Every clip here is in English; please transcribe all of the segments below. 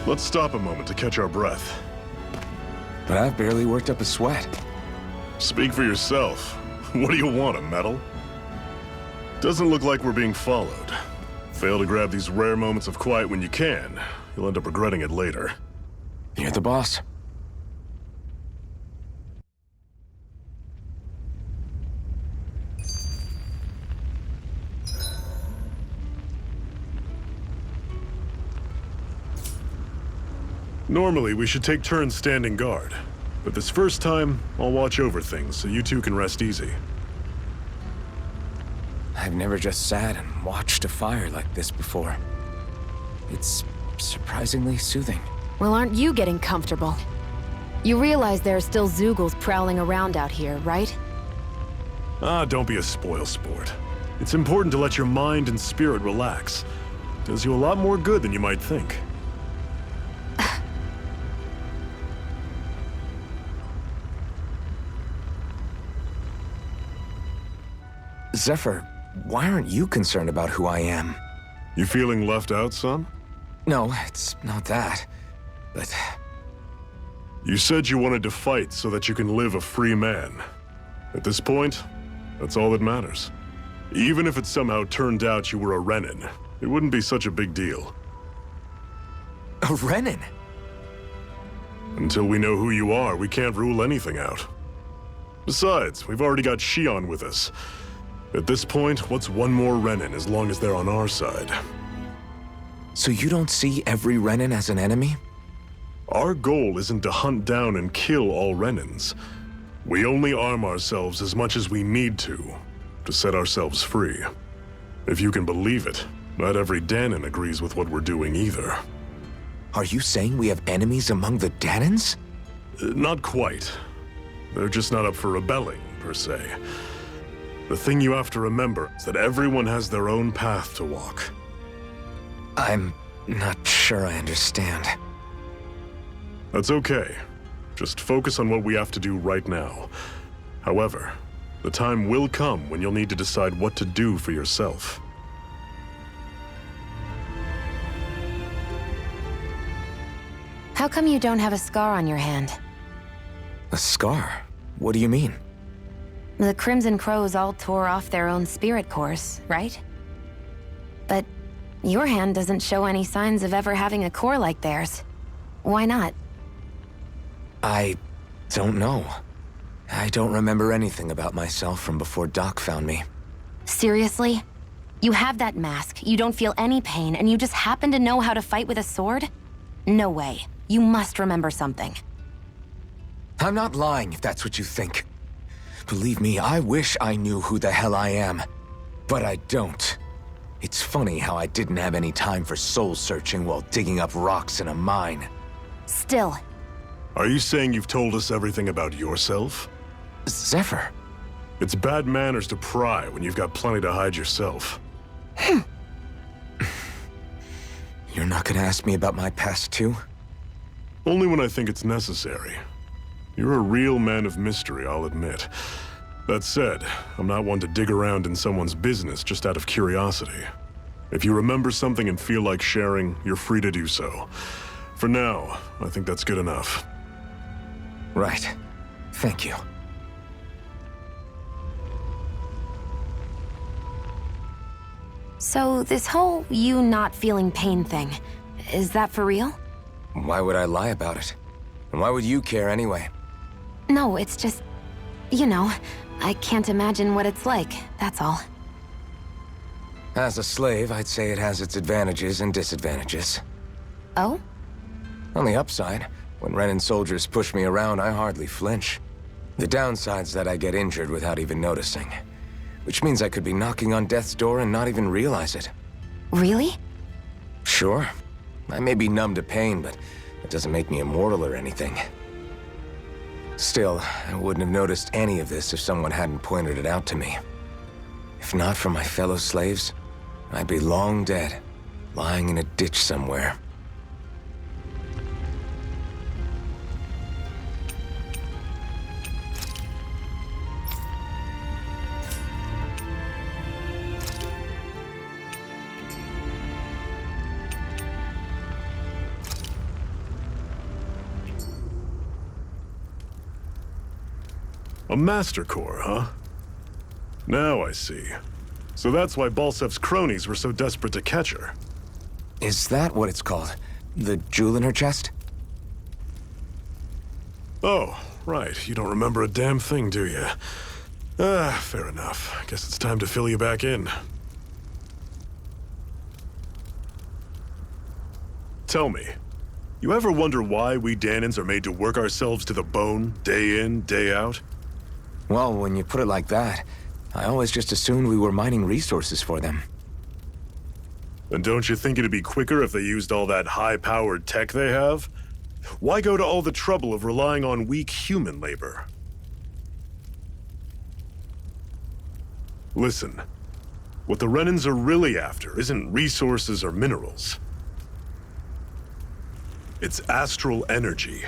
Let's stop a moment to catch our breath. But I've barely worked up a sweat. Speak for yourself. What do you want, a medal? Doesn't look like we're being followed. Fail to grab these rare moments of quiet when you can, you'll end up regretting it later. You're the boss. Normally, we should take turns standing guard. But this first time, I'll watch over things so you two can rest easy. I've never just sat and watched a fire like this before. It's surprisingly soothing. Well, aren't you getting comfortable? You realize there are still Zeugles prowling around out here, right? Don't be a spoil sport. It's important to let your mind and spirit relax. Does you a lot more good than you might think. Zephyr, why aren't you concerned about who I am? You feeling left out, son? No, it's not that. But You said you wanted to fight so that you can live a free man. At this point, that's all that matters. Even if it somehow turned out you were a Renin, it wouldn't be such a big deal. a Renin? Until we know who you are, we can't rule anything out. Besides, we've already got Shion with us. At this point, what's one more Renin as long as they're on our side? So you don't see every Renin as an enemy? Our goal isn't to hunt down and kill all Renins. We only arm ourselves as much as we need to set ourselves free. If you can believe it, not every Danon agrees with what we're doing either. Are you saying we have enemies among the Danons? Not quite. They're just not up for rebelling, per se. The thing you have to remember is that everyone has their own path to walk. I'm not sure I understand. That's okay. Just focus on what we have to do right now. However, the time will come when you'll need to decide what to do for yourself. How come you don't have a scar on your hand? A scar? What do you mean? The Crimson Crows all tore off their own spirit cores, right? But your hand doesn't show any signs of ever having a core like theirs. Why not? I don't know. I don't remember anything about myself from before Doc found me. Seriously? You have that mask, you don't feel any pain, and you just happen to know how to fight with a sword? No way. You must remember something. I'm not lying if that's what you think. Believe me, I wish I knew who the hell I am. But I don't. It's funny how I didn't have any time for soul-searching while digging up rocks in a mine. Still. Are you saying you've told us everything about yourself? Zephyr. It's bad manners to pry when you've got plenty to hide yourself. You're not gonna ask me about my past too? Only when I think it's necessary. You're a real man of mystery, I'll admit. That said, I'm not one to dig around in someone's business just out of curiosity. If you remember something and feel like sharing, you're free to do so. For now, I think that's good enough. Right. Thank you. So this whole you not feeling pain thing, is that for real? Why would I lie about it? And why would you care anyway? No, it's just, you know, I can't imagine what it's like, that's all. As a slave, I'd say it has its advantages and disadvantages. Oh? On the upside, when Renin soldiers push me around, I hardly flinch. The downside's that I get injured without even noticing. Which means I could be knocking on death's door and not even realize it. Really? Sure. I may be numb to pain, but it doesn't make me immortal or anything. Still, I wouldn't have noticed any of this if someone hadn't pointed it out to me. If not for my fellow slaves, I'd be long dead, lying in a ditch somewhere. A Master Core, huh? Now I see. So that's why Balsef's cronies were so desperate to catch her. Is that what it's called? The jewel in her chest? Oh, right. You don't remember a damn thing, do you? Fair enough. Guess it's time to fill you back in. Tell me, you ever wonder why we Danans are made to work ourselves to the bone, day in, day out? Well, when you put it like that, I always just assumed we were mining resources for them. And don't you think it'd be quicker if they used all that high-powered tech they have? Why go to all the trouble of relying on weak human labor? Listen, what the Renans are really after isn't resources or minerals. It's astral energy.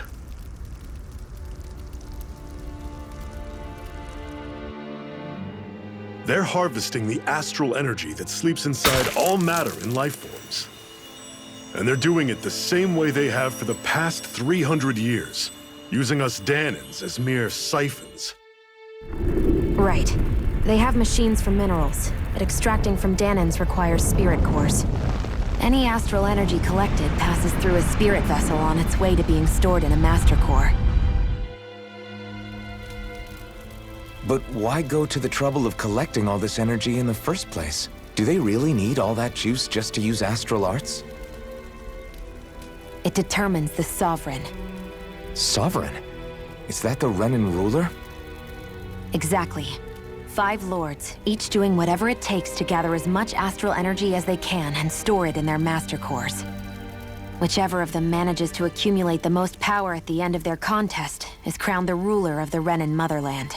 They're harvesting the astral energy that sleeps inside all matter in life forms. And they're doing it the same way they have for the past 300 years, using us Danans as mere siphons. Right. They have machines for minerals, but extracting from Danans requires spirit cores. Any astral energy collected passes through a spirit vessel on its way to being stored in a master core. But why go to the trouble of collecting all this energy in the first place? Do they really need all that juice just to use astral arts? It determines the Sovereign. Sovereign? Is that the Renan ruler? Exactly. 5 lords, each doing whatever it takes to gather as much astral energy as they can and store it in their master cores. Whichever of them manages to accumulate the most power at the end of their contest is crowned the ruler of the Renan motherland.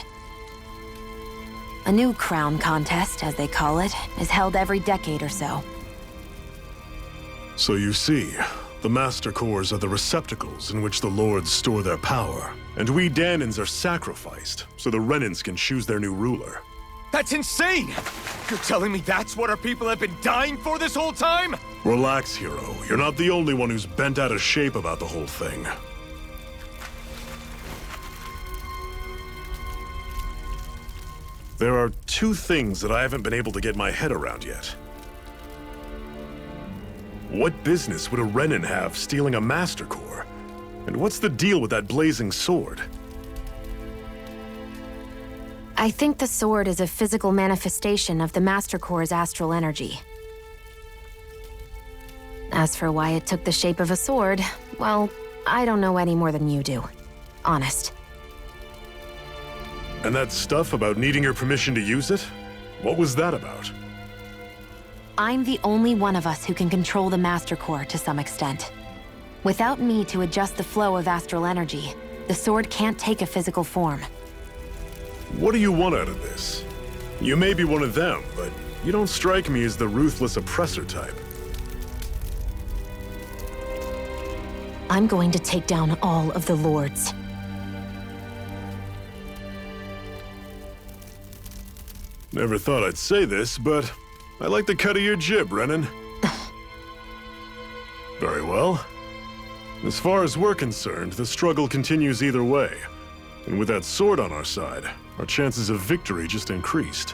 A new crown contest, as they call it, is held every decade or so. So you see, the Master Cores are the receptacles in which the Lords store their power. And we Danans are sacrificed, so the Renans can choose their new ruler. That's insane! You're telling me that's what our people have been dying for this whole time? Relax, hero. You're not the only one who's bent out of shape about the whole thing. There are 2 things that I haven't been able to get my head around yet. What business would a Renan have stealing a Master Core? And what's the deal with that blazing sword? I think the sword is a physical manifestation of the Master Core's astral energy. As for why it took the shape of a sword, well, I don't know any more than you do. Honest. And that stuff about needing your permission to use it? What was that about? I'm the only one of us who can control the Master Core to some extent. Without me to adjust the flow of astral energy, the sword can't take a physical form. What do you want out of this? You may be one of them, but you don't strike me as the ruthless oppressor type. I'm going to take down all of the lords. Never thought I'd say this, but I like the cut of your jib, Renan. Very well. As far as we're concerned, the struggle continues either way. And with that sword on our side, our chances of victory just increased.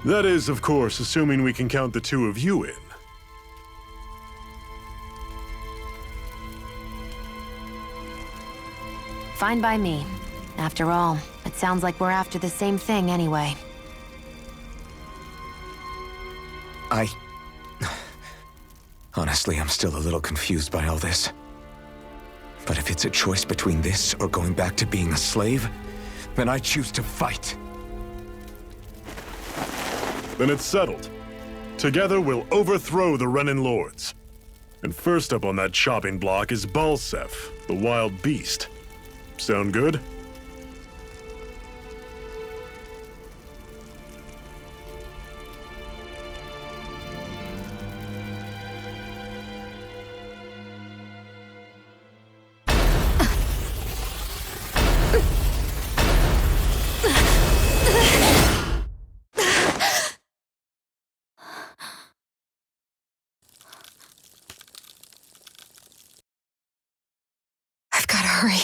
That is, of course, assuming we can count the 2 of you in. Fine by me. After all, it sounds like we're after the same thing anyway. Honestly, I'm still a little confused by all this. But if it's a choice between this or going back to being a slave, then I choose to fight. Then it's settled. Together we'll overthrow the Renan Lords. And first up on that chopping block is Balsef, the wild beast. Sound good? I've gotta hurry.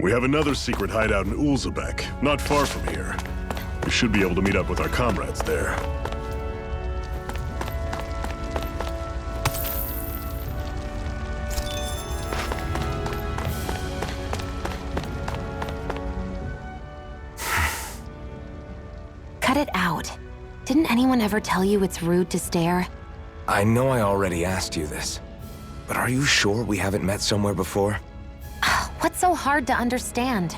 We have another secret hideout in Ulzebek, not far from here. We should be able to meet up with our comrades there. Cut it out. Didn't anyone ever tell you it's rude to stare? I know I already asked you this, but are you sure we haven't met somewhere before? What's so hard to understand?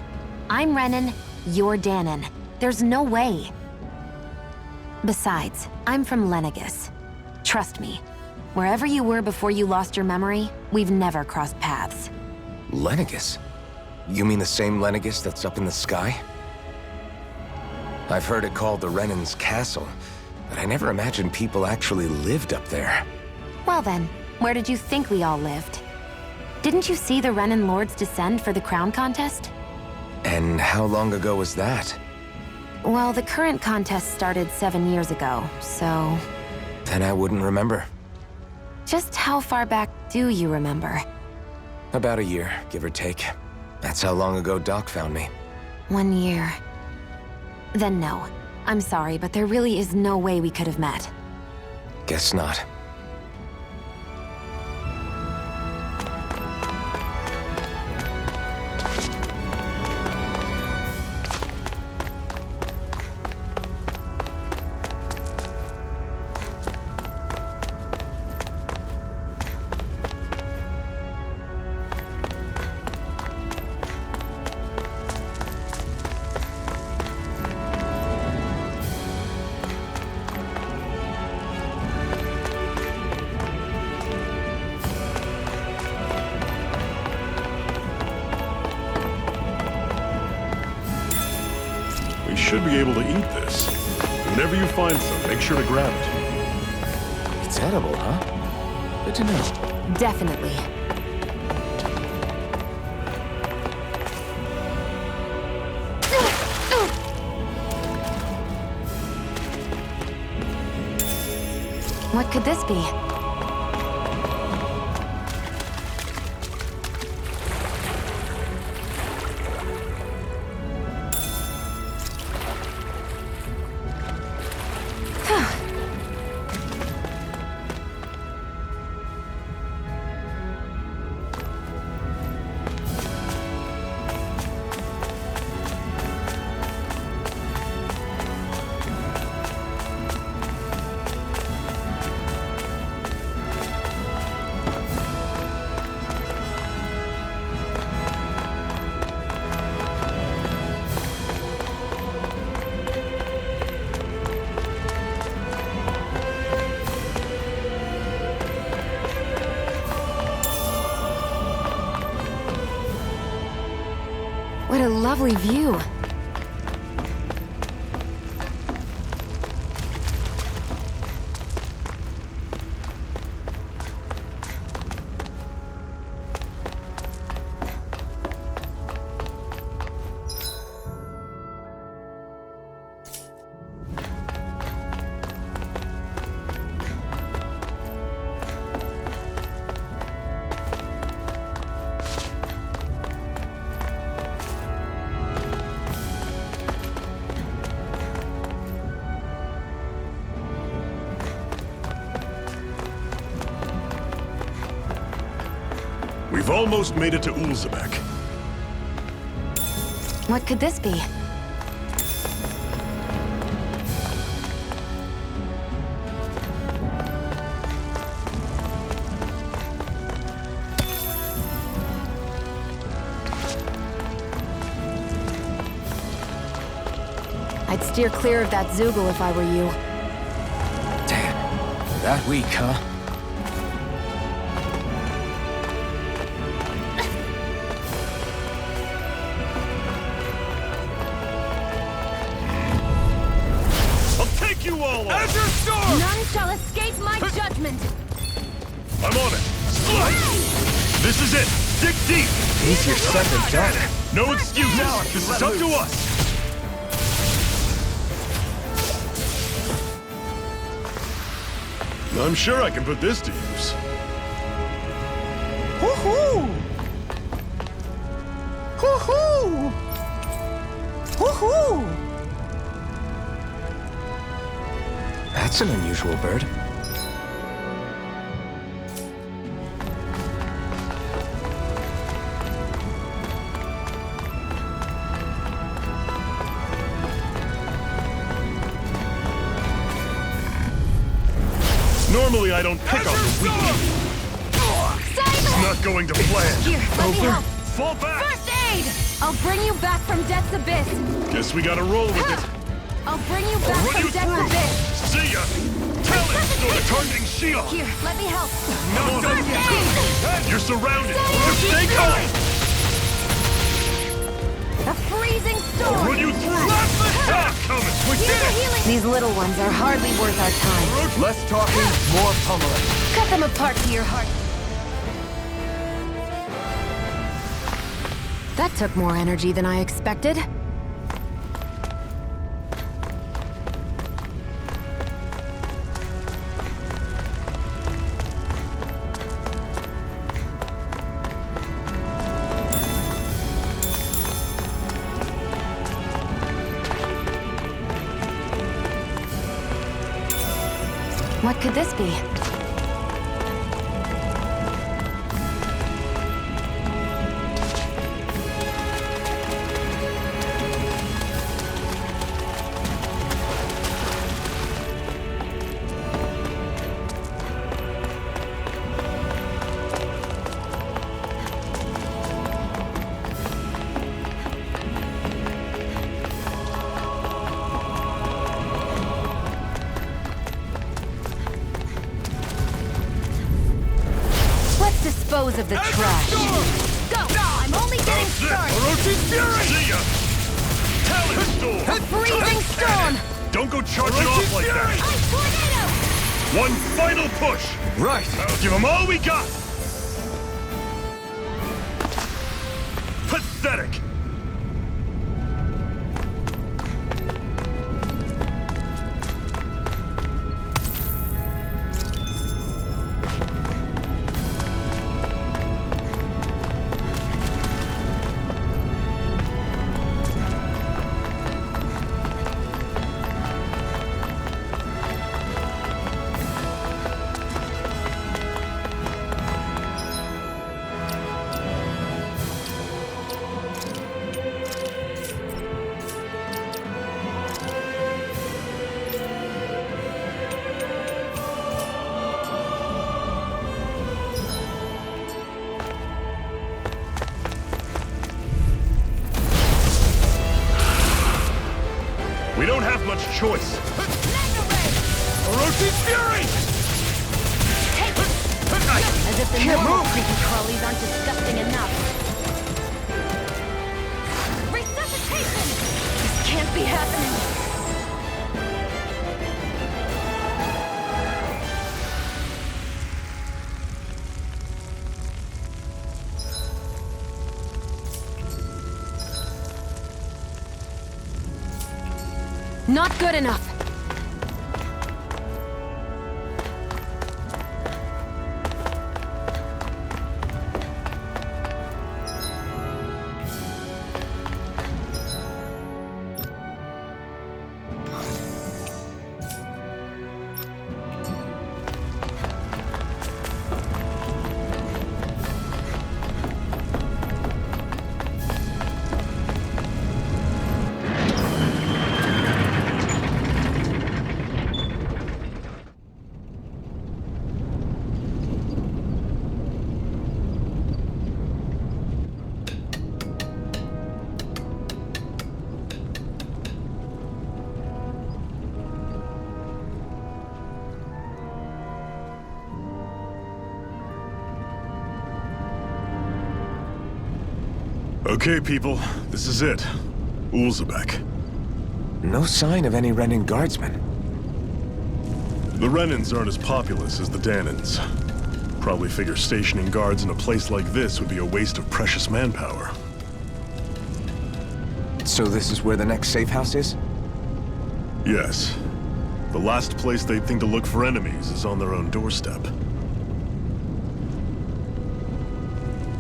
I'm Renan, you're Danon. There's no way. Besides, I'm from Lenegis. Trust me, wherever you were before you lost your memory, we've never crossed paths. Lenegis? You mean the same Lenegis that's up in the sky? I've heard it called the Renan's Castle, but I never imagined people actually lived up there. Well then, where did you think we all lived? Didn't you see the Renan Lords descend for the crown contest? And how long ago was that? Well, the current contest started 7 years ago, so... Then I wouldn't remember. Just how far back do you remember? About a year, give or take. That's how long ago Doc found me. 1 year. Then no. I'm sorry, but there really is no way we could have met. Guess not. We should be able to eat this. Whenever you find some, make sure to grab it. It's edible, huh? Good to know. Definitely. What could this be? What a lovely view. We've almost made it to Ulzebek. What could this be? I'd steer clear of that Zoogle if I were you. Damn. That weak, huh? You all are. As your storm! None shall escape my judgment! I'm on it. This is it. Dig deep. Easier said than done. No excuses. This is up to us. I'm sure I can put this to use. Woohoo! Hoo-hoo! Hoo-hoo! That's an unusual bird. Normally I don't pick on the weak. It's not going to plan. Here, let me help. Fall back! First aid! I'll bring you back from Death's Abyss. Guess we gotta roll with it. I'll bring you back Run from you Death's through! Abyss. See ya! Tell it! The targeting shield! Here, let me help. No, First aid! You're surrounded! Stay Stay calm! A freezing I'll storm! run you through! Ah, coming! We Here's did a it! healing. These little ones are hardly worth our time. Less talking, more pummeling. Cut them apart to your heart. That took more energy than I expected. What could this be? Let's dispose of the trash. Go! I'm only getting started. Orochi's Fury! See ya! Talent Storm! Freezing storm! Don't go charging off like that! Ice tornado! One final push! Right. I'll give them all we got! Pathetic! We don't have much choice. Orochi's Fury! As if the normal creepy crawlies aren't disgusting enough. Resuscitation! This can't be happening. Not good enough. Okay, people, this is it. Ulzebek. No sign of any Renin guardsmen. The Renins aren't as populous as the Danins. Probably figure stationing guards in a place like this would be a waste of precious manpower. So this is where the next safe house is? Yes. The last place they'd think to look for enemies is on their own doorstep.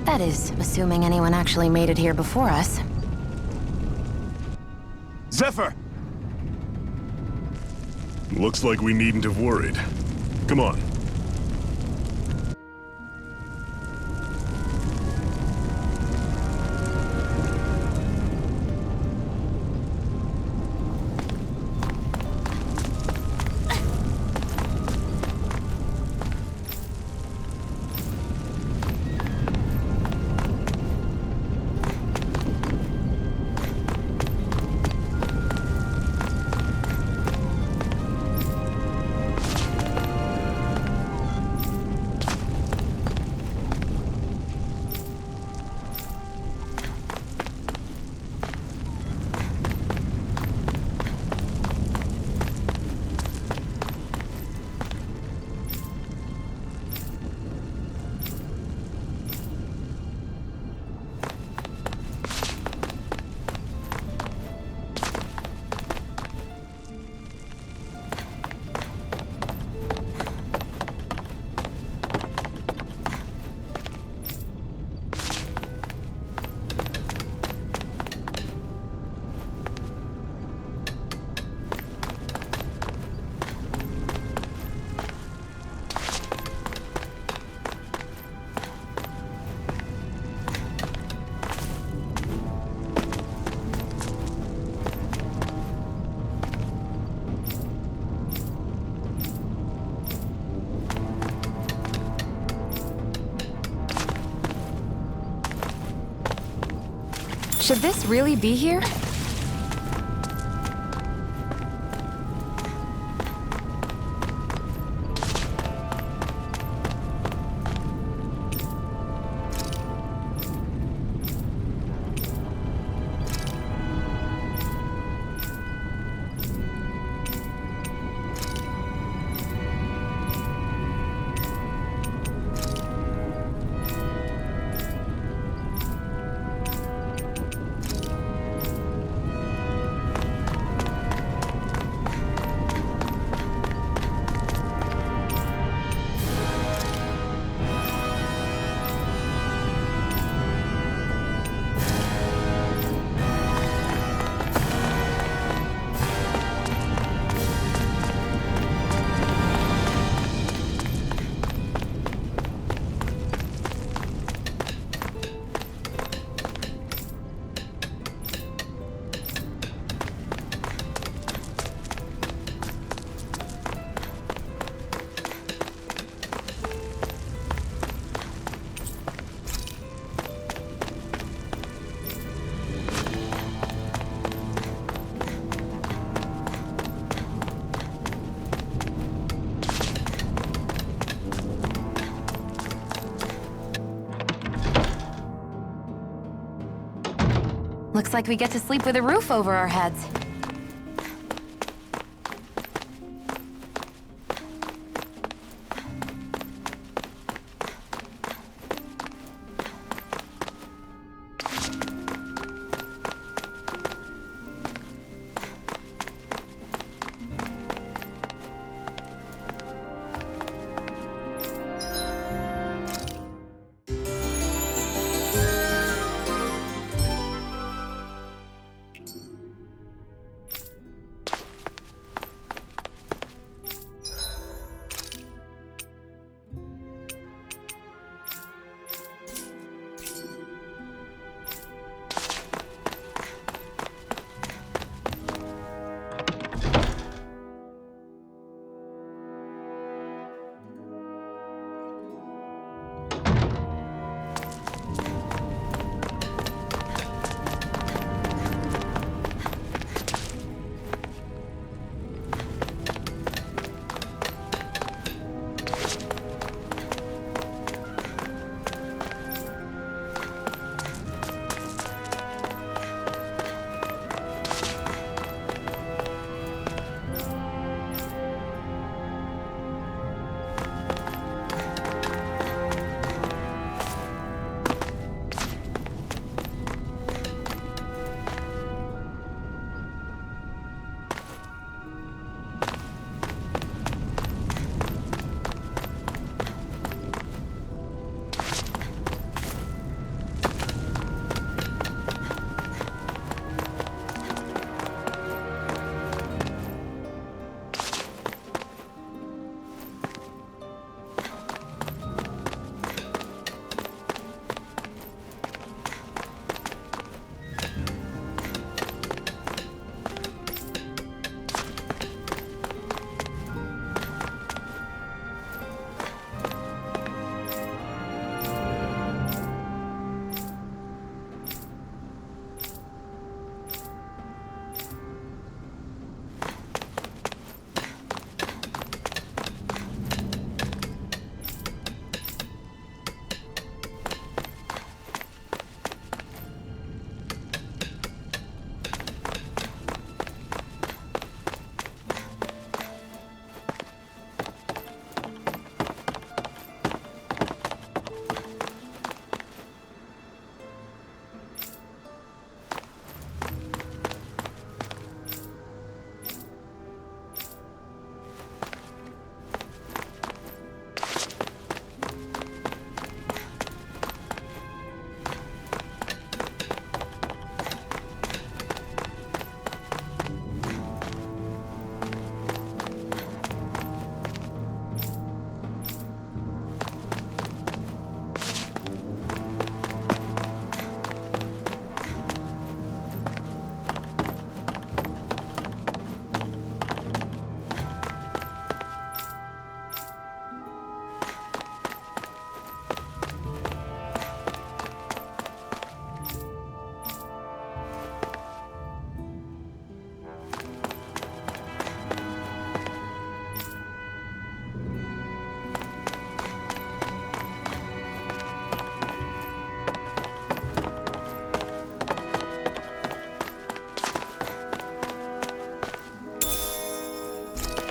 That is, assuming anyone actually made it here before us. Zephyr! Looks like we needn't have worried. Come on. Should this really be here? Looks like we get to sleep with a roof over our heads.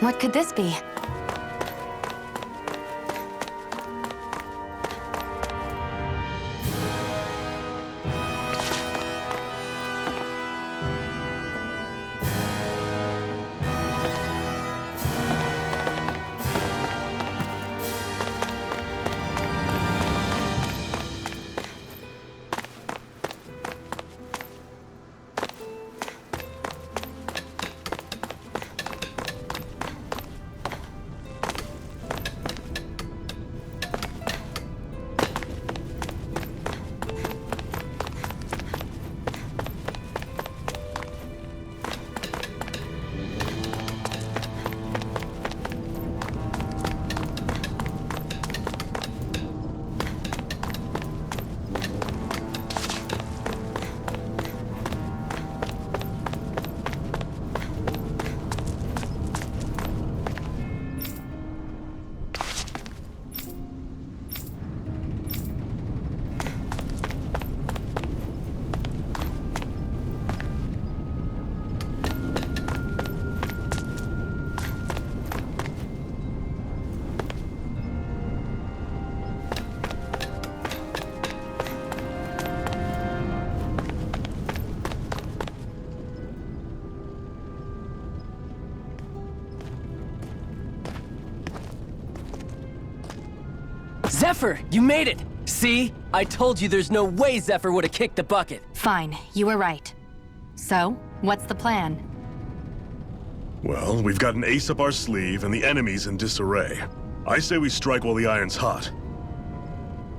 What could this be? Zephyr, you made it! See? I told you there's no way Zephyr would have kicked the bucket. Fine, you were right. So, what's the plan? Well, we've got an ace up our sleeve and the enemy's in disarray. I say we strike while the iron's hot.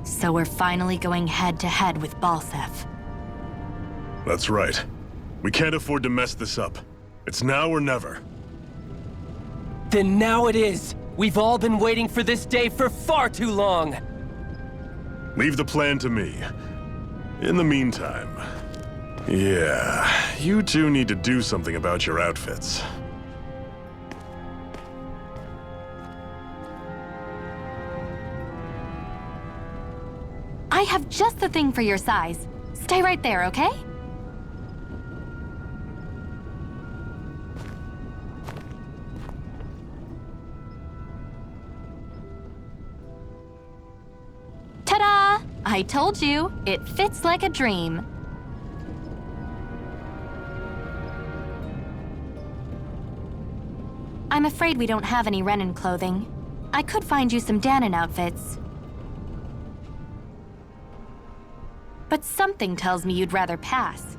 So we're finally going head-to-head with Balsef. That's right. We can't afford to mess this up. It's now or never. Then now it is! We've all been waiting for this day for far too long! Leave the plan to me. In the meantime... Yeah, you two need to do something about your outfits. I have just the thing for your size. Stay right there, okay? Ta-da! I told you, it fits like a dream. I'm afraid we don't have any Renan clothing. I could find you some Danon outfits. But something tells me you'd rather pass.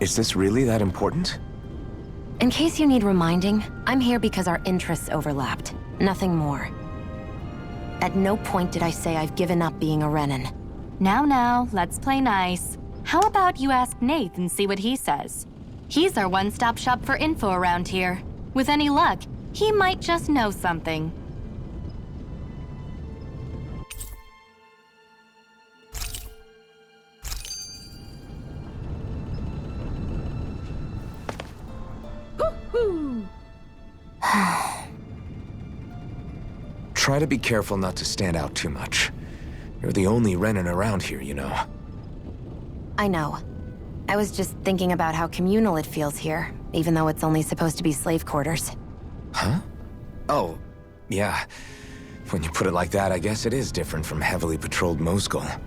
Is this really that important? In case you need reminding, I'm here because our interests overlapped. Nothing more. At no point did I say I've given up being a Renan. Now, let's play nice. How about you ask Nath and see what he says? He's our one-stop shop for info around here. With any luck, he might just know something. Try to be careful not to stand out too much. You're the only Renan around here, you know. I know. I was just thinking about how communal it feels here, even though it's only supposed to be slave quarters. Huh? Oh, yeah. When you put it like that, I guess it is different from heavily patrolled Mosgul.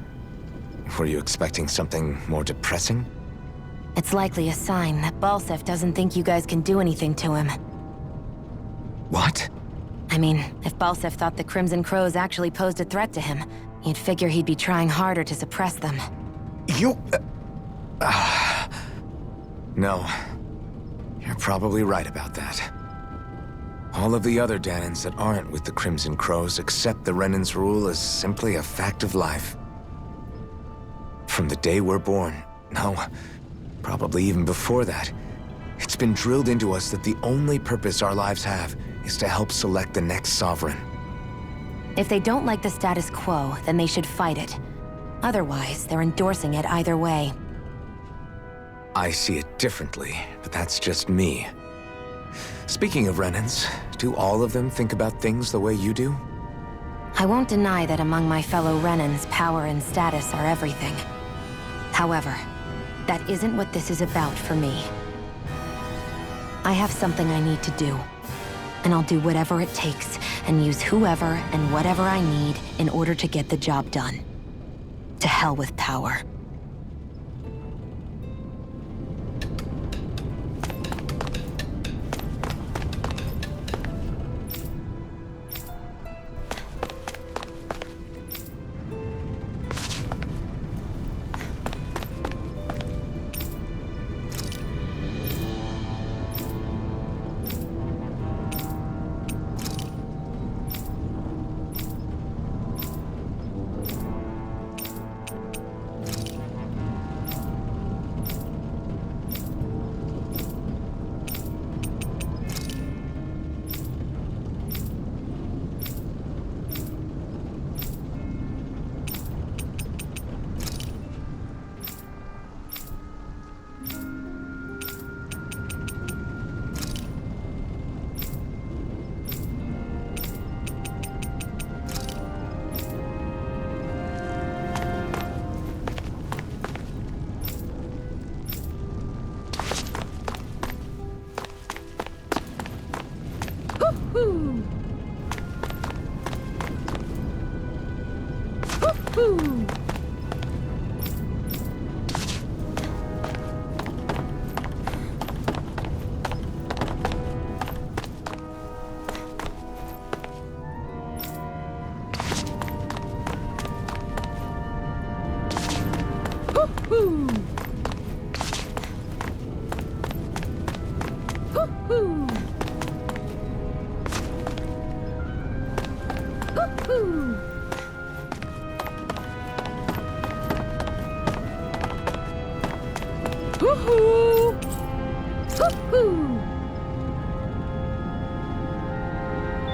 Were you expecting something more depressing? It's likely a sign that Balsef doesn't think you guys can do anything to him. What? I mean, if Balsef thought the Crimson Crows actually posed a threat to him, you'd figure he'd be trying harder to suppress them. You... No. You're probably right about that. All of the other Danons that aren't with the Crimson Crows accept the Renan's rule as simply a fact of life. From the day we're born, no, probably even before that, it's been drilled into us that the only purpose our lives have is to help select the next sovereign. If they don't like the status quo, then they should fight it. Otherwise, they're endorsing it either way. I see it differently, but that's just me. Speaking of Renans, do all of them think about things the way you do? I won't deny that among my fellow Renans, power and status are everything. However, that isn't what this is about for me. I have something I need to do. and I'll do whatever it takes and use whoever and whatever I need in order to get the job done. To hell with power.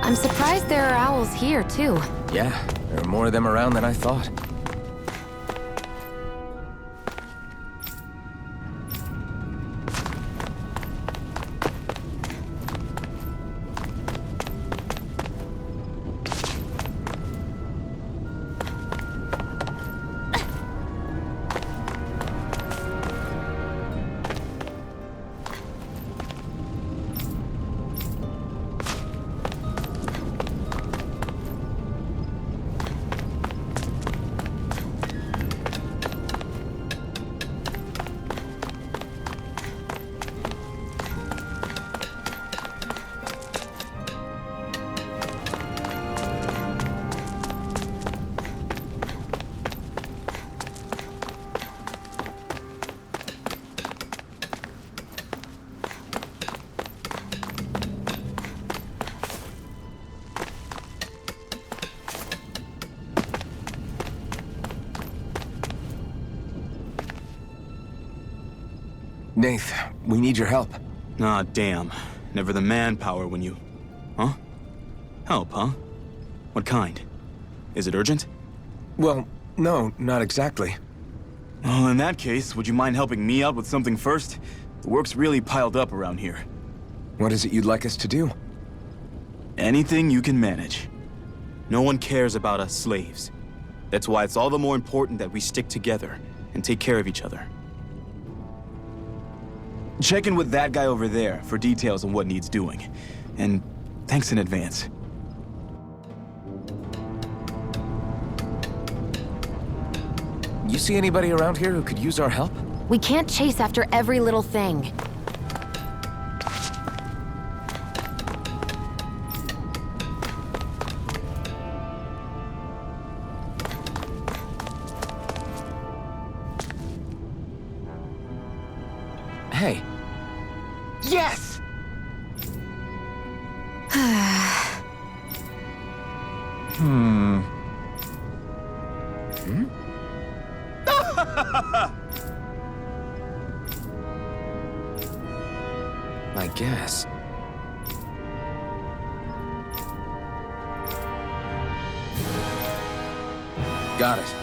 I'm surprised there are owls here, too. Yeah, there are more of them around than I thought. Nath, we need your help. Ah, damn. Never the manpower when you... Huh? Help, huh? What kind? Is it urgent? Well, no, not exactly. Well, in that case, would you mind helping me out with something first? The work's really piled up around here. What is it you'd like us to do? Anything you can manage. No one cares about us slaves. That's why it's all the more important that we stick together and take care of each other. Check in with that guy over there for details on what needs doing. And thanks in advance. You see anybody around here who could use our help? We can't chase after every little thing. Hey. Yes! I guess. Got it.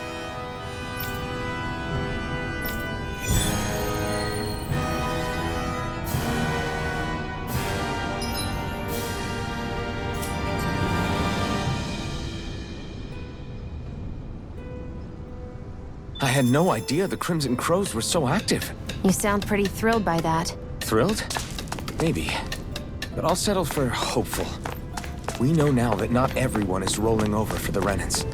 I had no idea the Crimson Crows were so active. You sound pretty thrilled by that. Thrilled? Maybe. but I'll settle for hopeful. We know now that not everyone is rolling over for the Renans.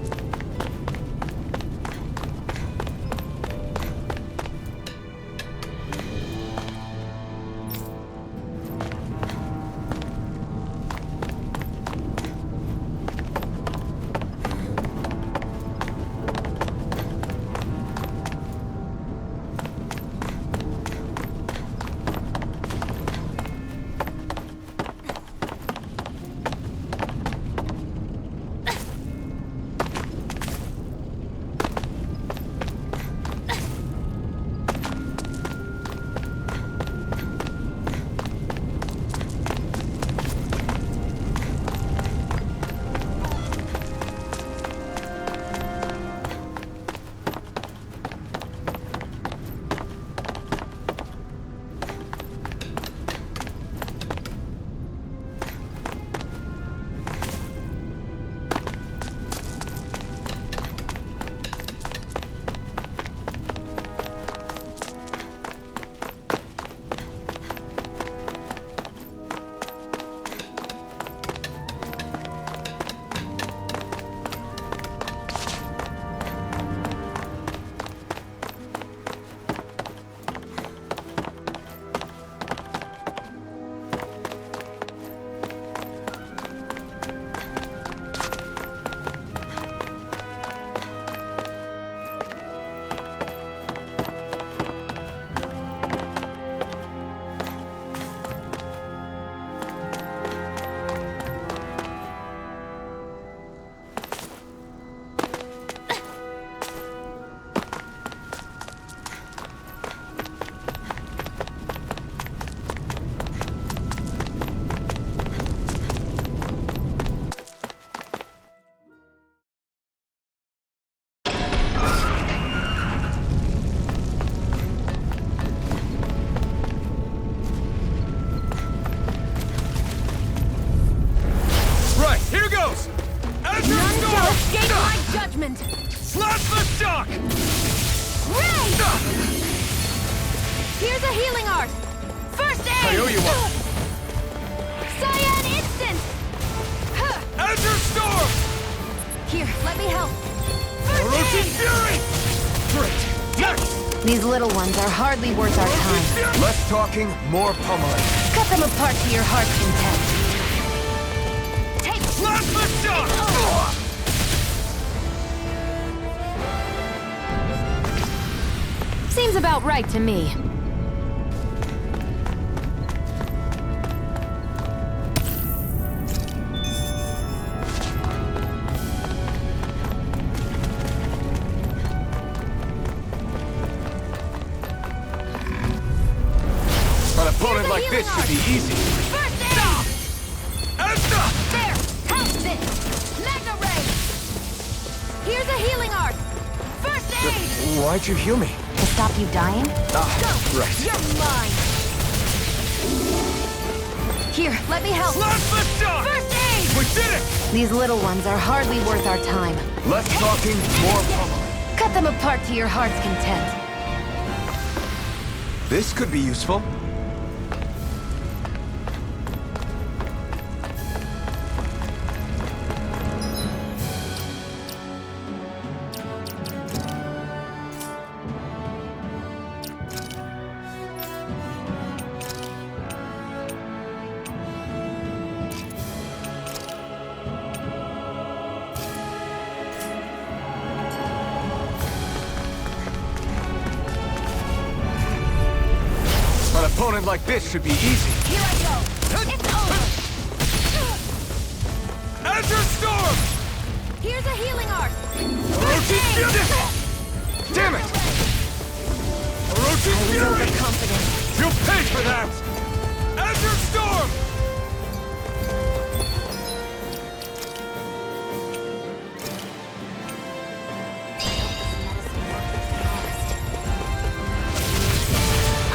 Slash the shock! Ray! Here's a healing art! First aid! I owe you one! Cyan instant! Azure Storm! Here, let me help. First Orochi aid! Fury! Great! Next! These little ones are hardly worth our time. Less talking, more pummeling. Cut them apart to your heart's content. Take Slash the shock! Seems about right to me. An opponent like this should be easy. First aid! There! Help this! Mega Ray! Here's a healing art! First aid! Why'd you heal me? To stop you dying? Ah, Go! right. You're mine! Here, let me help. Slash the shock! First aid! We did it! These little ones are hardly worth our time. Less talking, more pummeling. Cut them apart to your heart's content. This could be useful. An opponent like this should be easy. Here I go. It's over. Azure Storm! Here's a healing art. Orochi Fury! Damn it! Orochi I was Fury! overconfident. You'll pay for that! Azure Storm!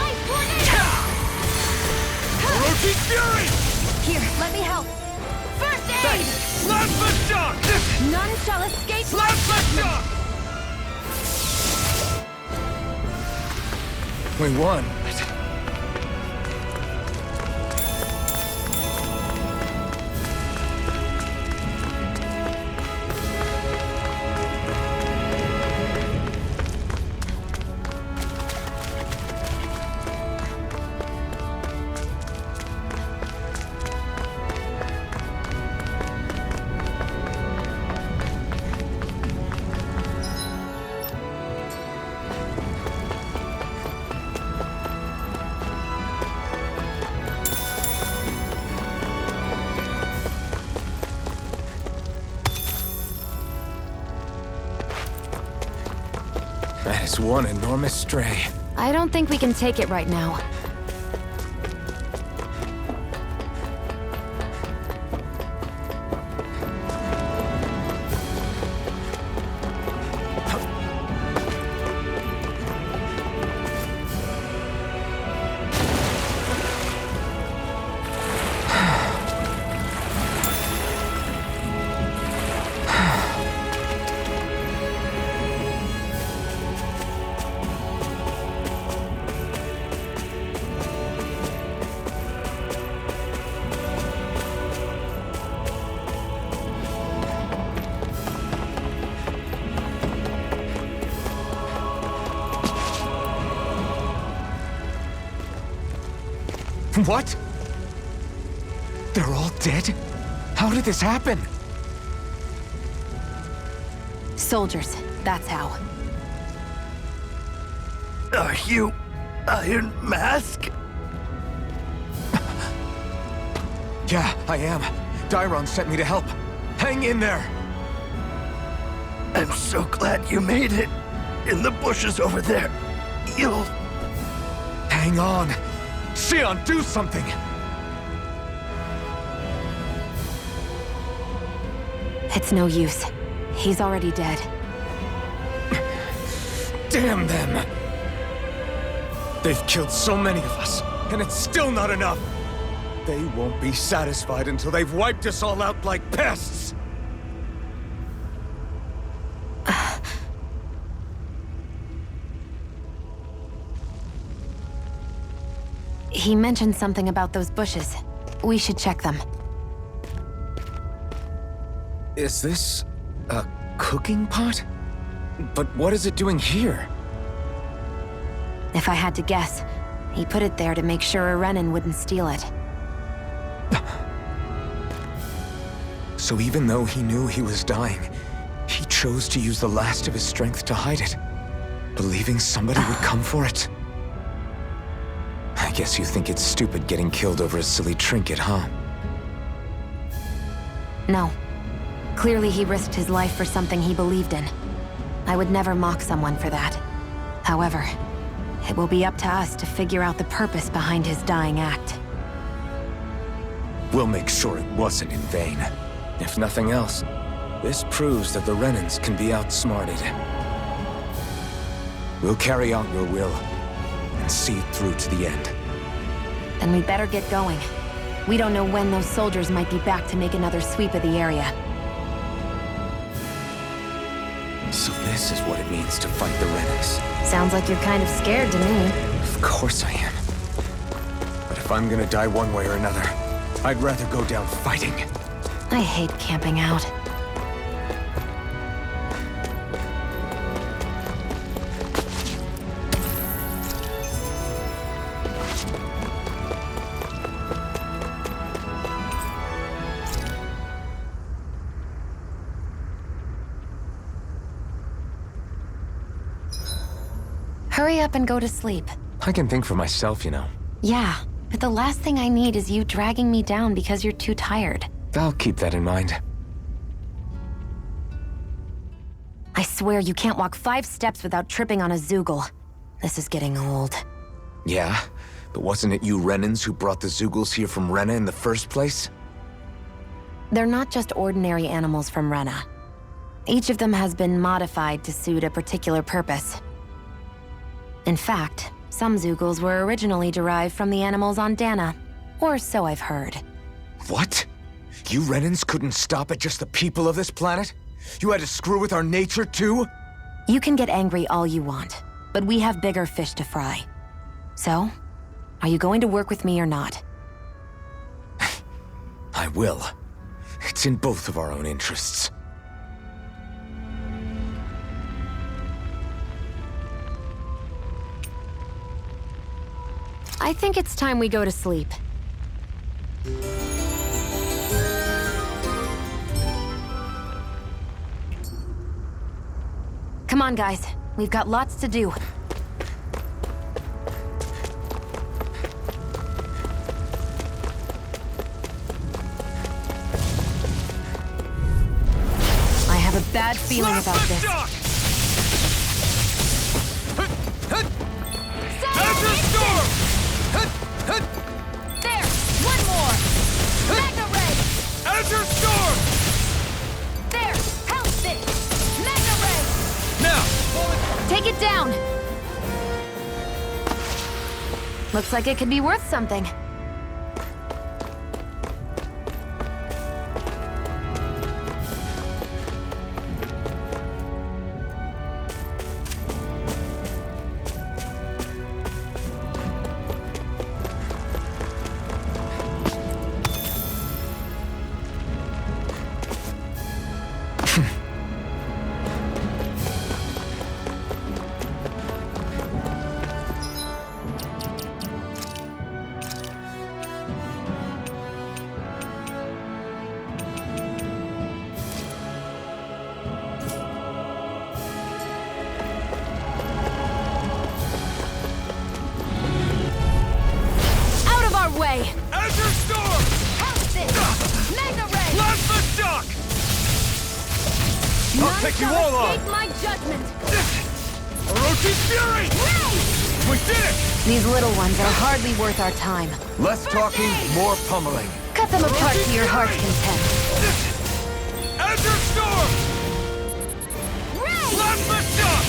Ice tornado! Orochi Fury! Here, let me help. First aid! Slash the shock! None shall escape my Slash the shock! We won. That is one enormous stray. I don't think we can take it right now. What? They're all dead? How did this happen? Soldiers, that's how. Are you Iron Mask? Yeah, I am. Dairon sent me to help. Hang in there! I'm so glad you made it. In the bushes over there. You'll... Hang on! Xion, do something! It's no use. He's already dead. Damn them! They've killed so many of us, and it's still not enough! They won't be satisfied until they've wiped us all out like pests! He mentioned something about those bushes. We should check them. Is this a cooking pot? But what is it doing here? If I had to guess, he put it there to make sure a Renan wouldn't steal it. So even though he knew he was dying, he chose to use the last of his strength to hide it, believing somebody would come for it. I guess you think it's stupid getting killed over a silly trinket, huh? No. Clearly he risked his life for something he believed in. I would never mock someone for that. However, it will be up to us to figure out the purpose behind his dying act. We'll make sure it wasn't in vain. If nothing else, this proves that the Renans can be outsmarted. We'll carry out your will, and see it through to the end. Then we'd better get going. We don't know when those soldiers might be back to make another sweep of the area. So this is what it means to fight the Renans. Sounds like you're kind of scared to me. Of course I am. But if I'm gonna die one way or another, I'd rather go down fighting. I hate camping out. Hurry up and go to sleep. I can think for myself, you know. Yeah, but the last thing I need is you dragging me down because you're too tired. I'll keep that in mind. I swear you can't walk 5 steps without tripping on a Zoogle. This is getting old. Yeah, but wasn't it you Renans who brought the Zoogles here from Rena in the first place? They're not just ordinary animals from Rena. Each of them has been modified to suit a particular purpose. In fact, some Zoogles were originally derived from the animals on Dana, or so I've heard. What? You Renans couldn't stop at just the people of this planet? You had to screw with our nature too? You can get angry all you want, but we have bigger fish to fry. So, are you going to work with me or not? I will. It's in both of our own interests. I think it's time we go to sleep. Come on, guys. We've got lots to do. I have a bad feeling about this. There! One more! Magna Ray! Azure Storm! There! Help Stick! Magna Ray! Now! Take it down! Looks like it could be worth something. Way! Azure Storm! Help this! Magna Ray! Plasma Shock! I'll None take you shall all on! escape my judgment! Orochi's Fury! Ray! We did it! These little ones are hardly worth our time. Less talking, more pummeling. Cut them apart to your heart's content. Azure Storm! Ray! Plasma Shock!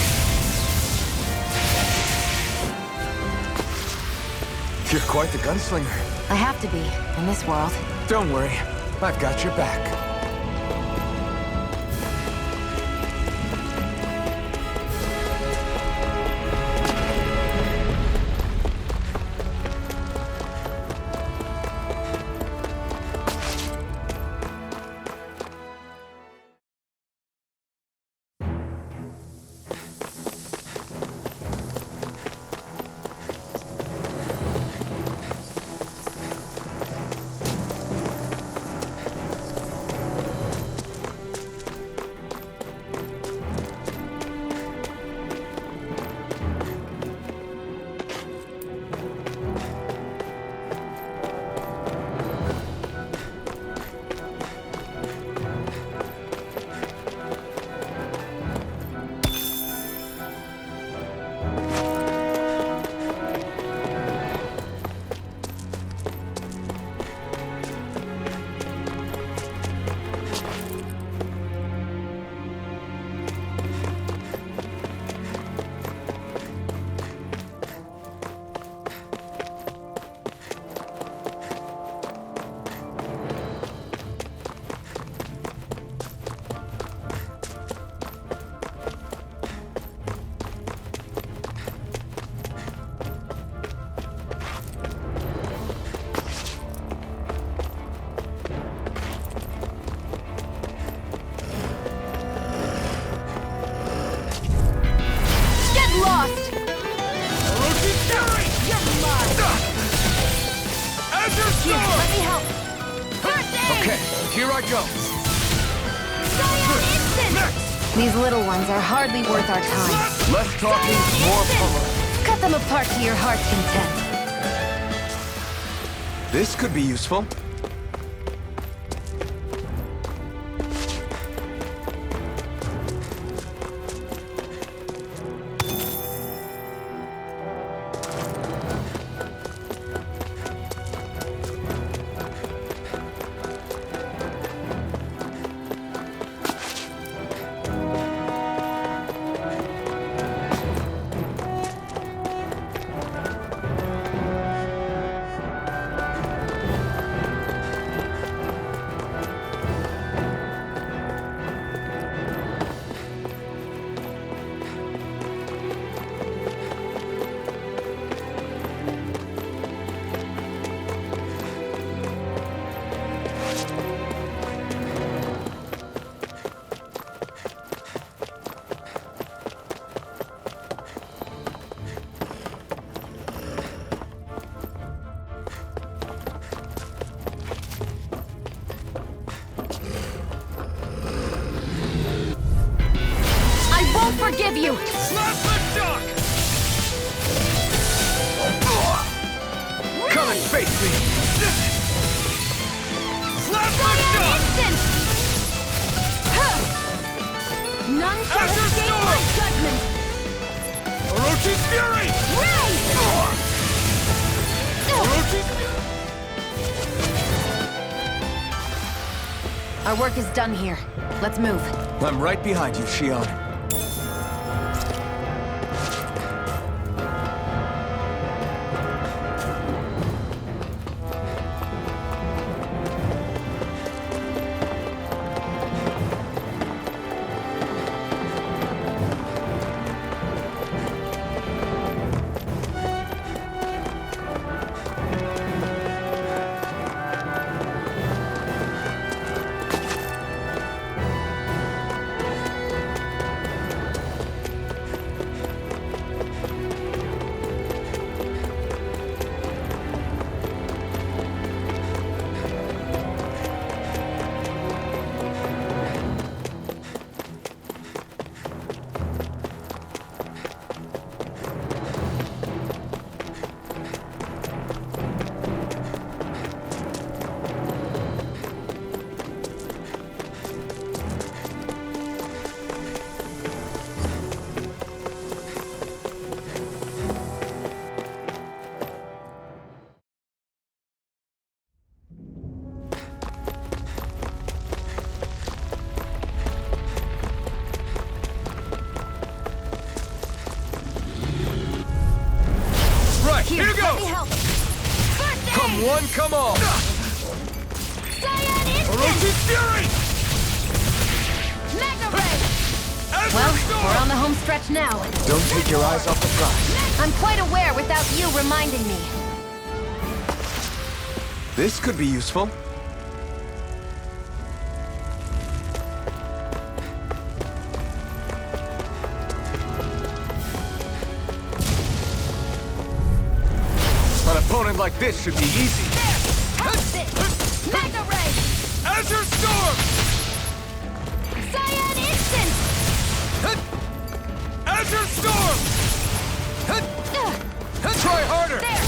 You're quite the gunslinger. I have to be, in this world. Don't worry, I've got your back. Lost! Orochi's Fury! You're mine! Azure Here, Storm! let me help! First aid! Okay, here I go. Giant instant! Next! These little ones are hardly worth our time. Less talking, more pummeling. Cut them apart to your heart's content. This could be useful. Forgive you! Plasma Shock! Come and face me! Plasma Shock! Instant! None shall Azure escape Storm! my judgment! Orochi's Fury! Ray! Orochi Our work is done here. Let's move. I'm right behind you, Shion. Here Let me goes! help. First aid! Come one, come all! Cyan instant! Orochi Fury! Mega Ray! Azure Well, Storm! we're on the home stretch now. Don't take your eyes off the prize. I'm quite aware without you reminding me. This could be useful. An opponent like this should be easy. Toast it! Mega Ray! Azure Storm! Cyan instant! Azure Storm! Try harder! There!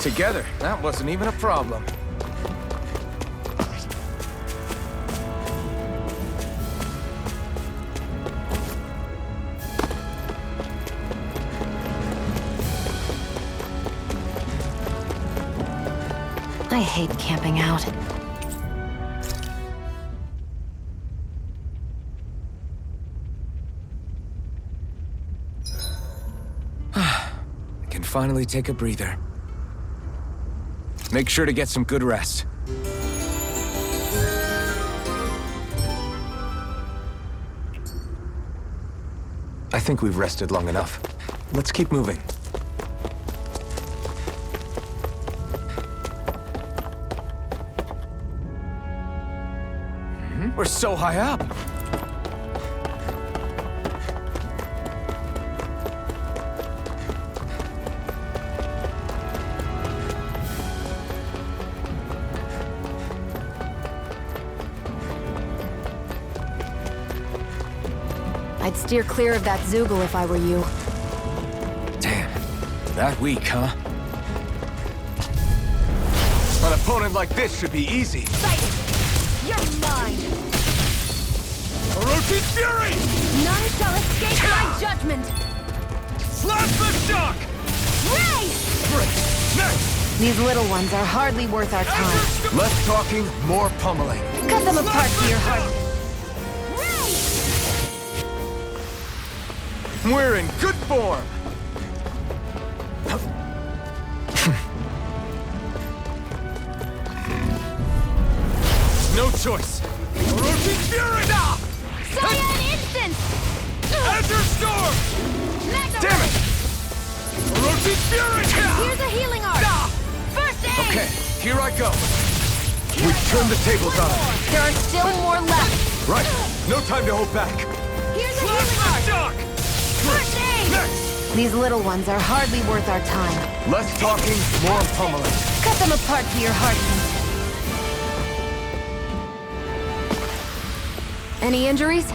Together, that wasn't even a problem. I hate camping out. I can finally take a breather. Make sure to get some good rest. I think we've rested long enough. Let's keep moving. We're so high up! I'd steer clear of that Zoogle if I were you. Damn. That weak, huh? An opponent like this should be easy. Excited! You're mine! Orochi Fury! None shall escape my judgment! Slash the shock! Ray! Great! Next! These little ones are hardly worth our time. Less talking, more pummeling. Cut them apart to your heart. Ray! We're in good form! No choice! Orochi Fury! Cyan instant! Azure Storm! Mega Damn Ray! it! Orochi Fury! Here's a healing art! First aid! Okay, here I go. We've turned the tables on him. There are still more left. Right, no time to hold back. Here's a healing art! Shock! First aid! Next! These little ones are hardly worth our time. Less talking, more pummeling. Cut them apart to your heart. Any injuries?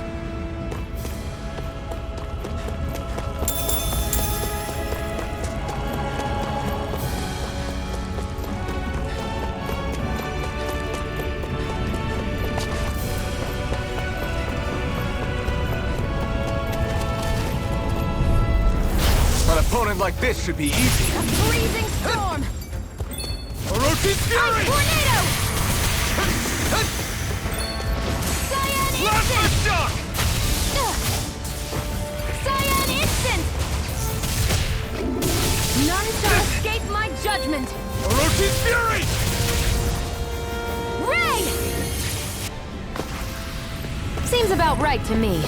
An opponent like this should be easy. A freezing storm! Orochi's Fury! Tornado! Cyan Plasma Instant! Shock! Cyan Instant! None shall escape my judgment! Orochi's Fury! Ray! Seems about right to me.